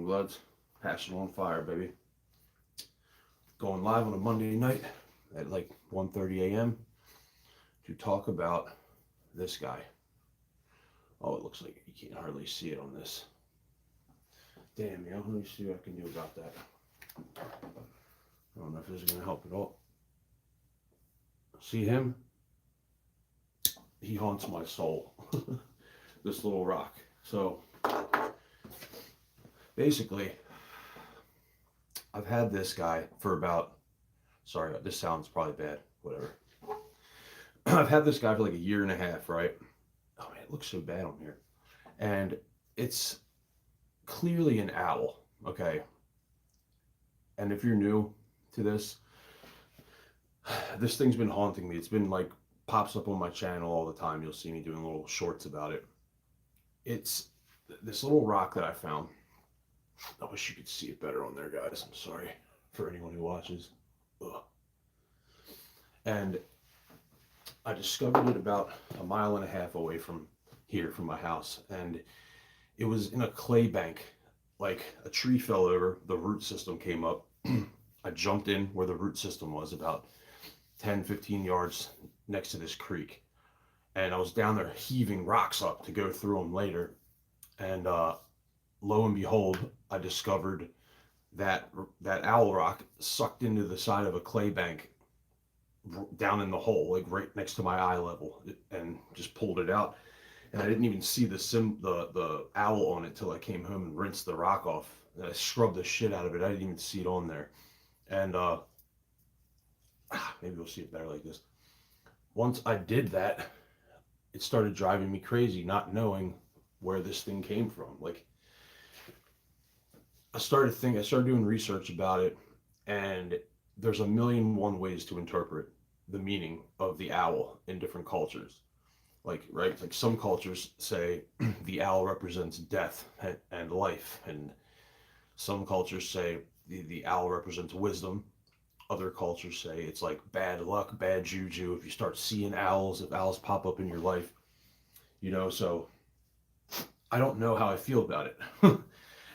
Bloods. Passion on fire, baby. Going live on a Monday night at like 1:30 a.m. to talk about this guy. Oh, it looks like you can't hardly see it on this. Damn, let me see what I can do about that. I don't know if this is going to help at all. See him? He haunts my soul. This little rock. So, basically, I've had this guy for about, sorry, this sounds probably bad, whatever. I've had this guy for like a year and a half, right? Oh man, it looks so bad on here. And it's clearly an owl, okay? And if you're new to this thing's been haunting me. It's been like, pops up on my channel all the time. You'll see me doing little shorts about it. It's this little rock that I found. I wish you could see it better on there, guys. I'm sorry for anyone who watches. Ugh. And I discovered it about a mile and a half away from here, from my house. And it was in a clay bank. Like a tree fell over, the root system came up. I jumped in where the root system was, about 10, 15 yards next to this creek. And I was down there heaving rocks up to go through them later. And lo and behold, I discovered that owl rock sucked into the side of a clay bank down in the hole, like right next to my eye level, and just pulled it out. And I didn't even see the owl on it till I came home and rinsed the rock off. And I scrubbed the shit out of it. I didn't even see it on there. And maybe we'll see it better like this. Once I did that, it started driving me crazy, not knowing where this thing came from. Like, I started doing research about it, and there's a million and one ways to interpret the meaning of the owl in different cultures. Like, right, like some cultures say the owl represents death and life, and some cultures say the owl represents wisdom. Other cultures say it's like bad luck, bad juju if you start seeing owls, if owls pop up in your life, so I don't know how I feel about it.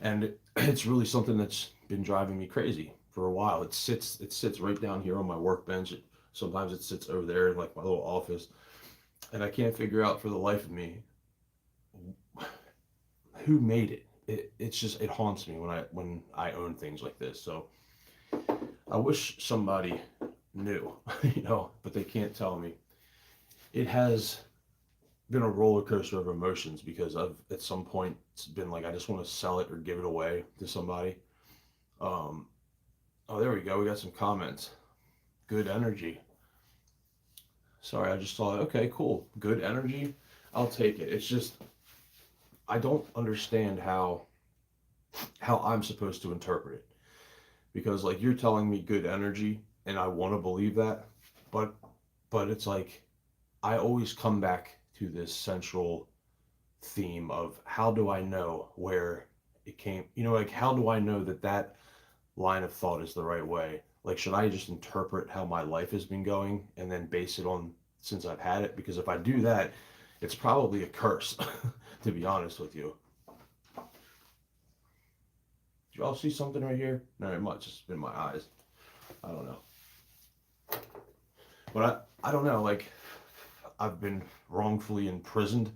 And it's really something that's been driving me crazy for a while. It sits right down here on my workbench. Sometimes it sits over there in like my little office, and I can't figure out for the life of me who made it. It haunts me when I own things like this. So I wish somebody knew, but they can't tell me. It has been a roller coaster of emotions because at some point it's been like I just want to sell it or give it away to somebody. Oh, there we go. We got some comments. Good energy. Sorry, I just saw it. Okay, cool. Good energy. I'll take it. It's just I don't understand how I'm supposed to interpret it. Because like you're telling me good energy and I want to believe that, but it's like I always come back to this central theme of how do I know where it came, like how do I know that line of thought is the right way? Like, should I just interpret how my life has been going and then base it on since I've had it? Because if I do that, it's probably a curse, to be honest with you. Did y'all see something right here? Not very much. It's been my eyes. I don't know. But I don't know. Like, I've been wrongfully imprisoned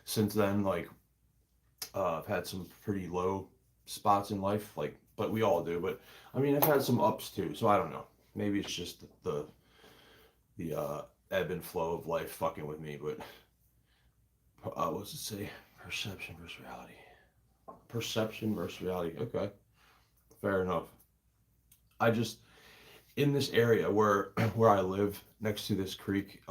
since then. Like, I've had some pretty low spots in life. Like, but we all do. But I mean, I've had some ups too. So I don't know. Maybe it's just the ebb and flow of life fucking with me. But what's it say? Perception versus reality. Perception versus reality. Okay, fair enough. I just in this area where I live next to this creek,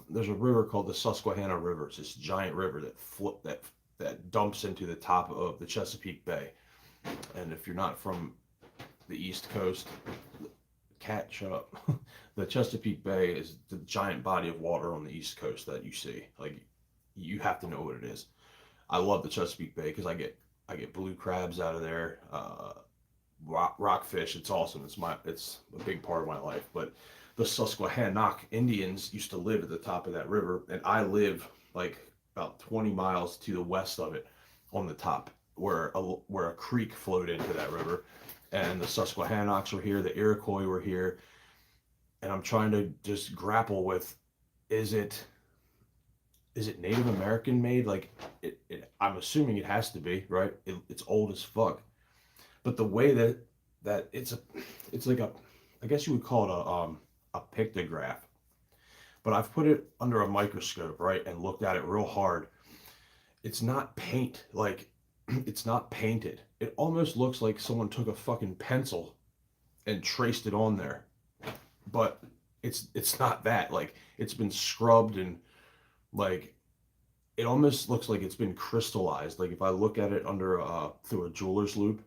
there's a river called the Susquehanna River. It's this giant river that dumps into the top of the Chesapeake Bay. And if you're not from the East Coast, cat, shut up. The Chesapeake Bay is the giant body of water on the East Coast that you see. Like, you have to know what it is. I love the Chesapeake Bay because I get blue crabs out of there, rockfish. It's awesome. It's a big part of my life. But the Susquehannock Indians used to live at the top of that river, and I live like about 20 miles to the west of it, on the top, where a creek flowed into that river, and the Susquehannocks were here, the Iroquois were here, and I'm trying to just grapple with, is it Native American made? Like, I'm assuming it has to be, right? It's old as fuck. But the way that it's like a, I guess you would call it a pictograph. But I've put it under a microscope, right, and looked at it real hard. It's not paint, like it's not painted. It almost looks like someone took a fucking pencil and traced it on there. But it's not that. Like, it's been scrubbed, and like it almost looks like it's been crystallized. Like, if I look at it under through a jeweler's loupe,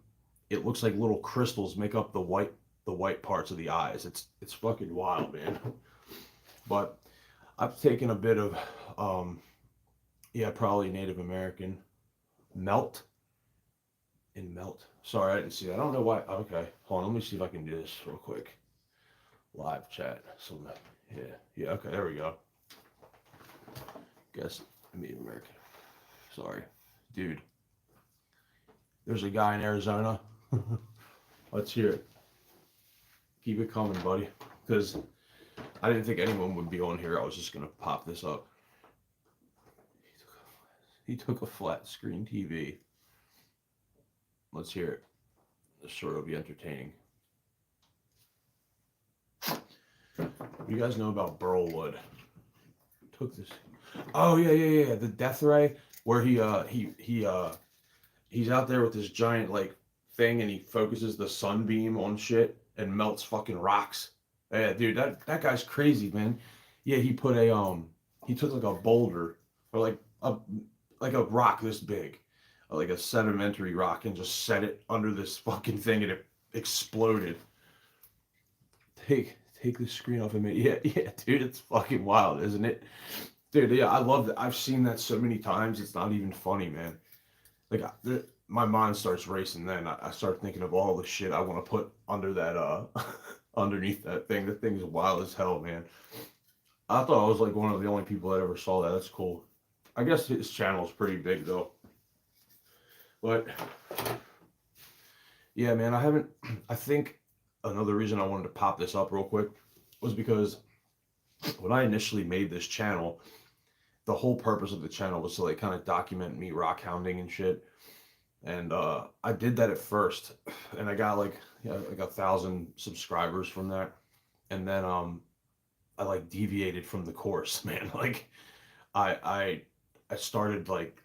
it looks like little crystals make up the white parts of the eyes. It's fucking wild, man. But I've taken a bit of yeah, probably Native American melt and melt. Sorry, I didn't see that. I don't know why. Okay, hold on. Let me see if I can do this real quick. Live chat. So yeah, yeah. Okay, there we go. Guess Native American. Sorry, dude. There's a guy in Arizona. Let's hear it. Keep it coming, buddy. Because I didn't think anyone would be on here. I was just gonna pop this up. He took a flat screen TV. Let's hear it. This sure will be entertaining. You guys know about Burlwood? Took this. Oh yeah. The death ray where he's out there with this giant like thing, and he focuses the sunbeam on shit and melts fucking rocks. Yeah, dude, that guy's crazy, man. Yeah, he took like a boulder or like a rock this big, like a sedimentary rock, and just set it under this fucking thing, and it exploded. Take the screen off of me. Yeah, dude, it's fucking wild, isn't it? Dude, yeah, I love that. I've seen that so many times. It's not even funny, man. Like, my mind starts racing. Then I start thinking of all the shit I want to put under that underneath that thing. The thing's wild as hell, man. I thought I was like one of the only people that ever saw that. That's cool. I guess his channel is pretty big though. But yeah, man, I think another reason I wanted to pop this up real quick was because when I initially made this channel, the whole purpose of the channel was to like kind of document me rock hounding and shit. And I did that at first, and I got like 1,000 subscribers from that. And then I like deviated from the course, man. Like I started like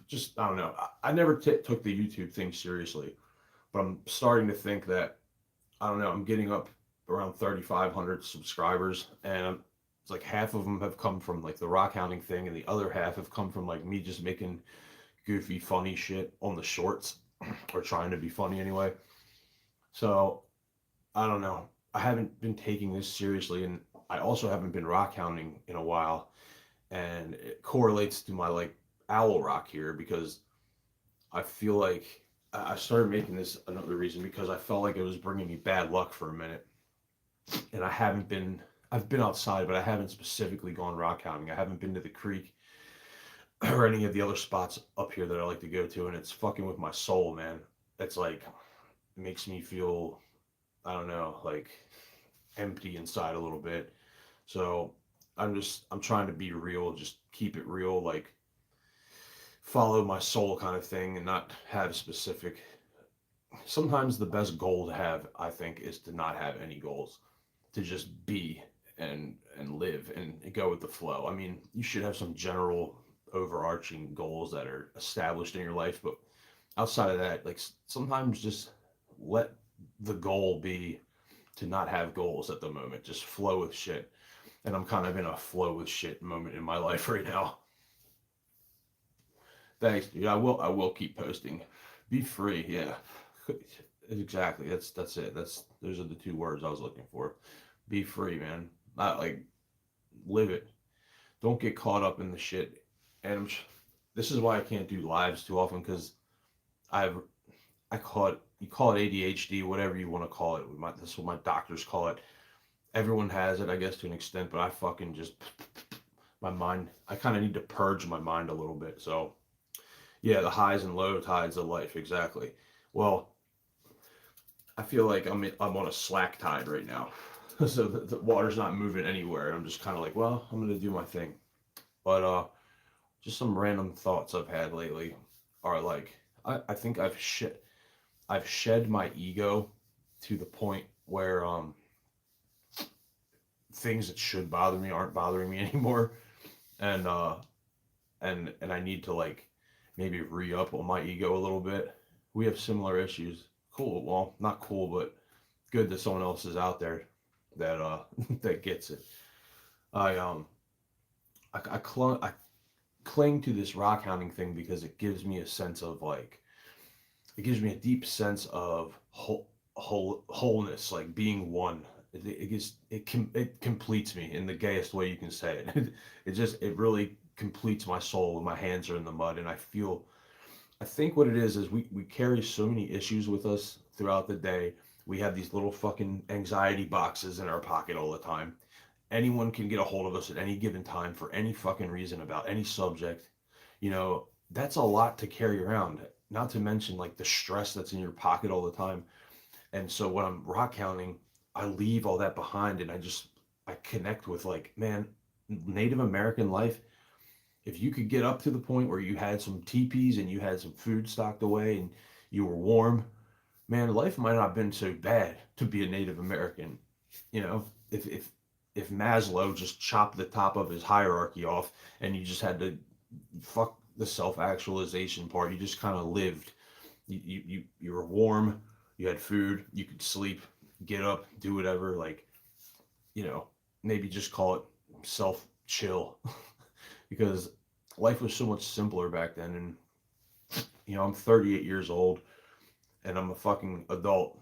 just I don't know. I never took the YouTube thing seriously, but I'm starting to think that I don't know. I'm getting up around 3,500 subscribers, and it's like half of them have come from like the rock hounding thing, and the other half have come from like me just making goofy, funny shit on the shorts, or trying to be funny anyway. So I don't know. I haven't been taking this seriously, and I also haven't been rock hounding in a while, and it correlates to my like owl rock here because I feel like I started making this another reason because I felt like it was bringing me bad luck for a minute, and I haven't been. I've been outside, but I haven't specifically gone rock hounding. I haven't been to the creek or any of the other spots up here that I like to go to, and it's fucking with my soul, man. It's like it makes me feel I don't know, like empty inside a little bit. So I'm trying to be real, just keep it real, like follow my soul kind of thing, and not have specific. Sometimes the best goal to have, I think, is to not have any goals, to just be and live and go with the flow. I mean, you should have some general overarching goals that are established in your life, but outside of that, like sometimes just let the goal be to not have goals at the moment. Just flow with shit. And I'm kind of in a flow with shit moment in my life right now. Thanks, dude. I will keep posting. Be free, yeah. Exactly. That's it. Those are the two words I was looking for. Be free, man. Not like live it. Don't get caught up in the shit. And this is why I can't do lives too often because I've I call it you call it ADHD, whatever you want to call it. That's what my doctors call it. Everyone has it, I guess, to an extent, but I fucking just my mind. I kind of need to purge my mind a little bit. So Yeah, the highs and low tides of life, exactly. Well, I feel like I'm on a slack tide right now, so the water's not moving anywhere. And I'm just kind of like, well, I'm gonna do my thing. But just some random thoughts I've had lately are like, I think I've shed my ego to the point where things that should bother me aren't bothering me anymore, and and I need to like maybe re up on my ego a little bit. We have similar issues. Cool. Well, not cool, but good that someone else is out there that that gets it. I I cling to this rock hounding thing because it gives me a sense of like it gives me a deep sense of wholeness, like being one. It completes me in the gayest way you can say it. It really completes my soul when my hands are in the mud and I think what it is we carry so many issues with us throughout the day. We have these little fucking anxiety boxes in our pocket all the time. Anyone can get a hold of us at any given time for any fucking reason about any subject. That's a lot to carry around. Not to mention like the stress that's in your pocket all the time. And so when I'm rock counting, I leave all that behind and I connect with like, man, Native American life. If you could get up to the point where you had some teepees and you had some food stocked away and you were warm, man, life might not have been so bad to be a Native American. You know, if Maslow just chopped the top of his hierarchy off and you just had to fuck the self actualization part, you just kind of lived. You were warm, you had food, you could sleep, get up, do whatever. Like you know, maybe just call it self chill because life was so much simpler back then. And I'm 38 years old and I'm a fucking adult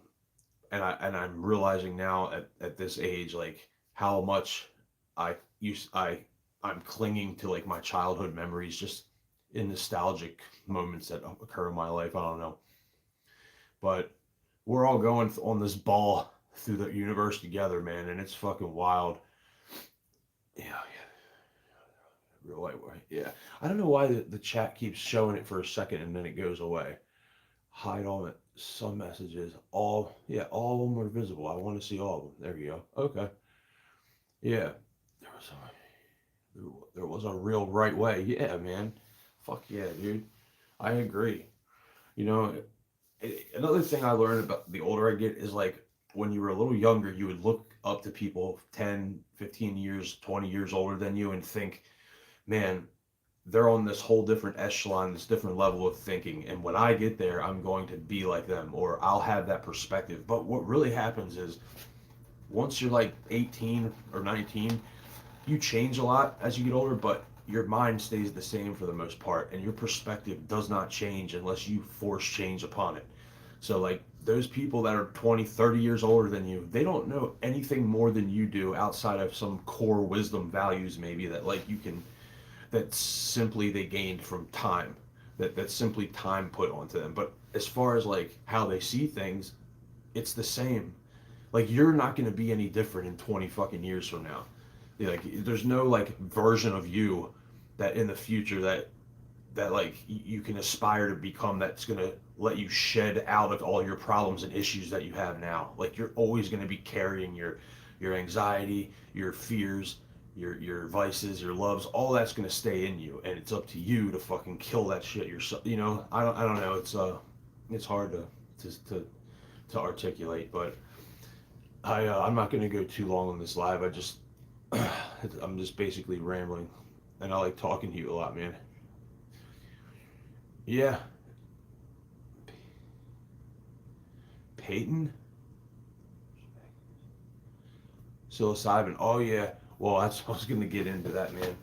and I'm realizing now at this age like how much I used I'm clinging to like my childhood memories just in nostalgic moments that occur in my life. I don't know, but we're all going on this ball through the universe together, man, and it's fucking wild. Yeah, yeah, real white way. Yeah, I don't know why the chat keeps showing it for a second and then it goes away. Hide all it. Some messages. All of them are visible. I want to see all of them. There you go. Okay. Yeah. There was there was a real right way. Yeah, man. Fuck yeah, dude. I agree. You know, another thing I learned about the older I get is like when you were a little younger, you would look up to people 10, 15 years, 20 years older than you and think, man, they're on this whole different echelon, this different level of thinking. And when I get there, I'm going to be like them or I'll have that perspective. But what really happens is once you're like 18 or 19, you change a lot as you get older, but your mind stays the same for the most part. And your perspective does not change unless you force change upon it. So, like, those people that are 20, 30 years older than you, they don't know anything more than you do outside of some core wisdom values, maybe that, like, that simply they gained from time, that simply time put onto them. But as far as like how they see things, it's the same. Like you're not going to be any different in 20 fucking years from now. Like there's no like version of you that in the future that like you can aspire to become that's going to let you shed out of all your problems and issues that you have now. Like you're always going to be carrying your anxiety, your fears, your vices, your loves, all that's going to stay in you and it's up to you to fucking kill that shit yourself. I don't know, it's hard to articulate, but I'm not going to go too long on this live. I'm just basically rambling and I like talking to you a lot, man. Yeah, Peyton, psilocybin. Oh yeah. Well, that's I was gonna get into that, man.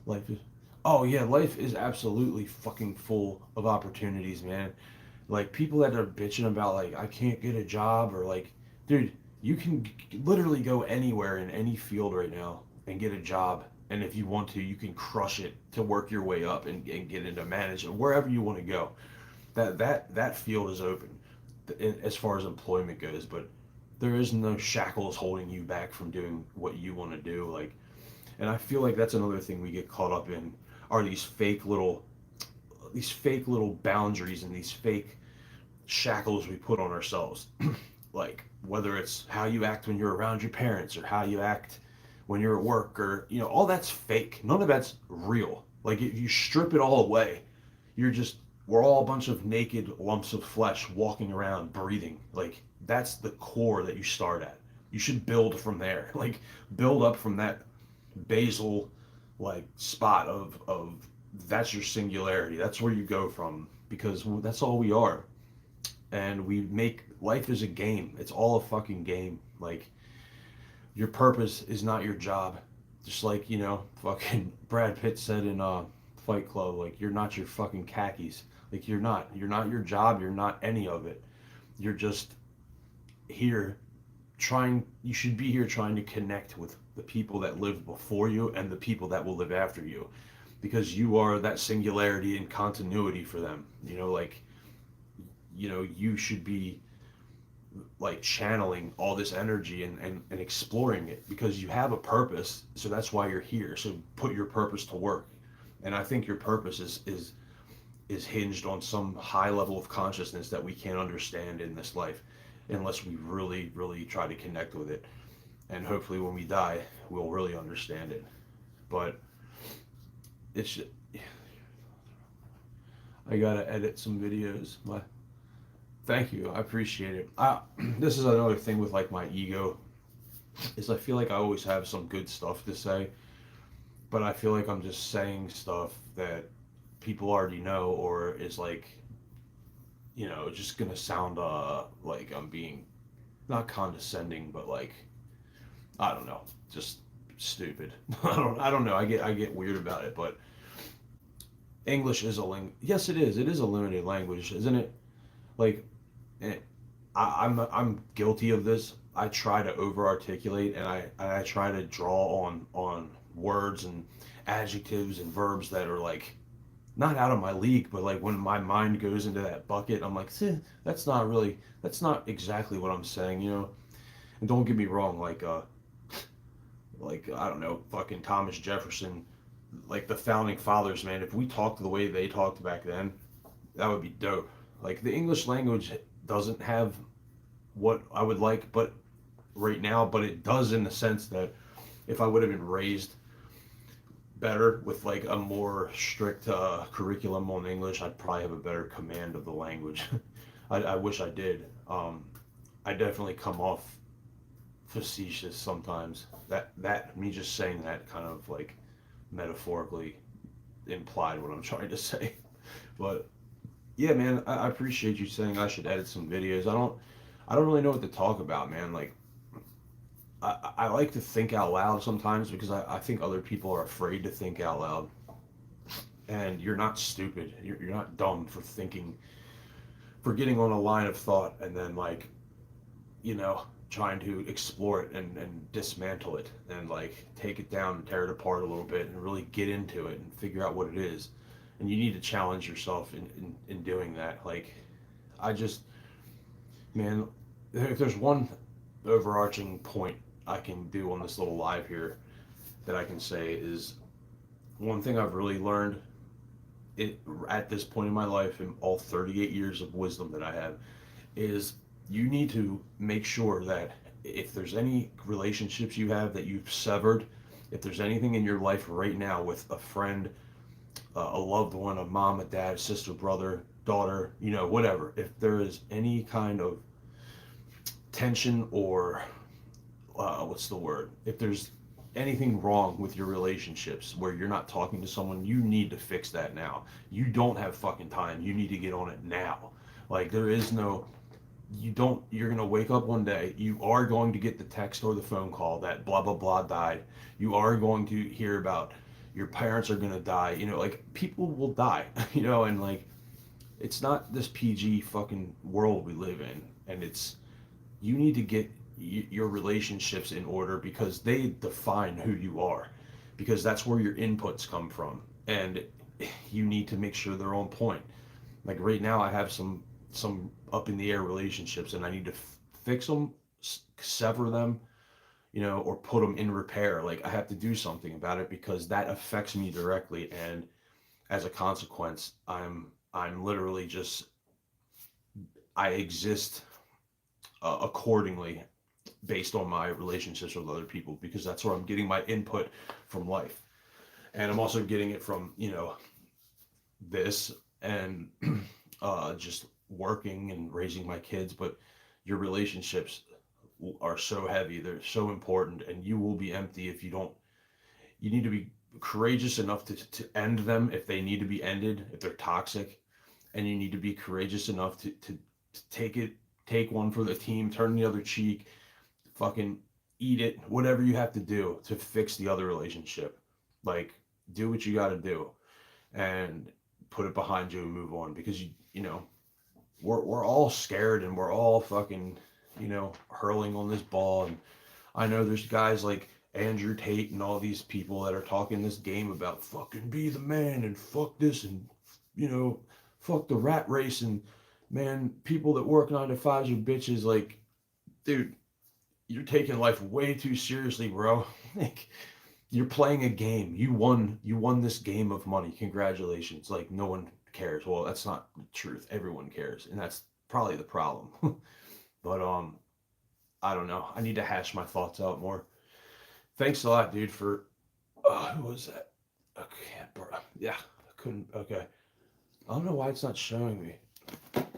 Life is. Oh yeah, life is absolutely fucking full of opportunities, man. Like people that are bitching about like I can't get a job or like, dude, you can literally go anywhere in any field right now and get a job. And if you want to, you can crush it to work your way up and get into management wherever you want to go. That field is open as far as employment goes, but there is no shackles holding you back from doing what you want to do. And I feel like that's another thing we get caught up in are these fake little these fake little boundaries and these fake shackles we put on ourselves. Like whether it's how you act when you're around your parents or how you act when you're at work, or all that's fake. None of that's real. Like if you strip it all away, you're just we're all a bunch of naked lumps of flesh walking around breathing. Like that's the core that you start at. You should build from there. Like build up from that basal like spot of that's your singularity. That's where you go from, because that's all we are. And we make life is a game. It's all a fucking game. Like your purpose is not your job. Just like, fucking Brad Pitt said in Fight Club, like you're not your fucking khakis. Like you're not your job, you're not any of it. You're just here you should be here trying to connect with the people that lived before you and the people that will live after you, because you are that singularity and continuity for them. Like you should be like channeling all this energy and exploring it, because you have a purpose, so that's why you're here. So put your purpose to work. And I think your purpose is hinged on some high level of consciousness that we can't understand in this life unless we really really try to connect with it. And hopefully when we die we'll really understand it. But it's I gotta edit some videos. Thank you, I appreciate it. This is another thing with like my ego, is I feel like I always have some good stuff to say, but I feel like I'm just saying stuff that people already know, or is like, just gonna sound like I'm being not condescending, but like I don't know, just stupid. I don't know. I get weird about it, but English is a yes, it is. It is a limited language, isn't it? Like, eh, I'm guilty of this. I try to over articulate, and I try to draw on words and adjectives and verbs that are like not out of my league, but like when my mind goes into that bucket, I'm like, that's not exactly what I'm saying. And don't get me wrong, like I don't know, fucking Thomas Jefferson, like the founding fathers, man. If we talked the way they talked back then, that would be dope. Like the English language doesn't have what I would like, but right now, but it does in the sense that if I would have been raised better with like a more strict curriculum on English, I'd probably have a better command of the language. I wish I did. I definitely come off facetious sometimes. That me just saying that kind of like metaphorically implied what I'm trying to say. But yeah, man, I appreciate you saying I should edit some videos. I don't really know what to talk about, man. Like I like to think out loud sometimes, because I think other people are afraid to think out loud. And you're not stupid. You're not dumb for thinking, for getting on a line of thought and then like, trying to explore it and dismantle it and like take it down and tear it apart a little bit and really get into it and figure out what it is. And you need to challenge yourself in doing that. Like, I just, man, if there's one overarching point I can do on this little live here that I can say is one thing I've really learned it at this point in my life, in all 38 years of wisdom that I have, is you need to make sure that if there's any relationships you have that you've severed, if there's anything in your life right now with a friend, a loved one, a mom, a dad, sister, brother, daughter, whatever, if there is any kind of tension or what's the word? If there's anything wrong with your relationships where you're not talking to someone, you need to fix that now. You don't have fucking time. You need to get on it now. Like there is no, you're going to wake up one day, you are going to get the text or the phone call that blah, blah, blah died. You are going to hear about your parents are going to die. Like people will die, and like, it's not this PG fucking world we live in. And you need to get your relationships in order, because they define who you are, because that's where your inputs come from, and you need to make sure they're on point. Like right now I have some up in the air relationships, and I need to fix them, sever them, or put them in repair. Like I have to do something about it, because that affects me directly. And as a consequence, I'm literally just, I exist accordingly based on my relationships with other people, because that's where I'm getting my input from life. And I'm also getting it from, this, and just working and raising my kids. But your relationships are so heavy, they're so important, and you will be empty if you don't. You need to be courageous enough to end them if they need to be ended, if they're toxic. And you need to be courageous enough to take one for the team, turn the other cheek, fucking eat it, whatever you have to do to fix the other relationship. Like, do what you got to do and put it behind you and move on, because we're all scared, and we're all fucking, hurling on this ball. And I know there's guys like Andrew Tate and all these people that are talking this game about fucking be the man and fuck this, and you know fuck the rat race. And man, people that work 9 to 5s are bitches. Like, dude, you're taking life way too seriously, bro. Like, you're playing a game. You won this game of money. Congratulations. Like, no one cares. Well, that's not the truth. Everyone cares, and that's probably the problem. But I don't know. I need to hash my thoughts out more. Thanks a lot, dude, for who was that? Okay, bro. Yeah, I couldn't. Okay, I don't know why it's not showing me.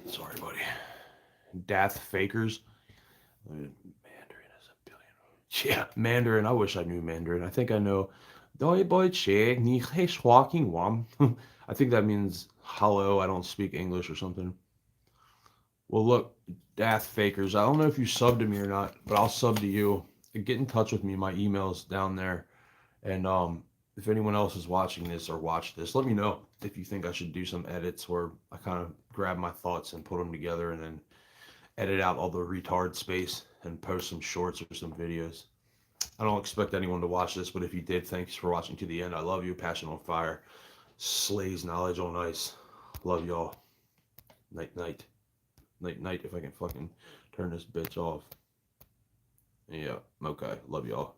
Sorry, buddy. Dath Fakers. Mandarin is a billion. Yeah, Mandarin. I wish I knew Mandarin. I think I know. Doi boy che ni walking wam. I think that means hello. I don't speak English or something. Well, look, Dath Fakers. I don't know if you subbed to me or not, but I'll sub to you. Get in touch with me. My email's down there. And if anyone else is watching this or watched this, let me know if you think I should do some edits where I kind of grab my thoughts and put them together, and then edit out all the retard space and post some shorts or some videos. I don't expect anyone to watch this, but if you did, thanks for watching to the end. I love you. Passion on fire. Slays knowledge on ice. Love y'all. Night, night. Night, night, if I can fucking turn this bitch off. Yeah, okay. Love y'all.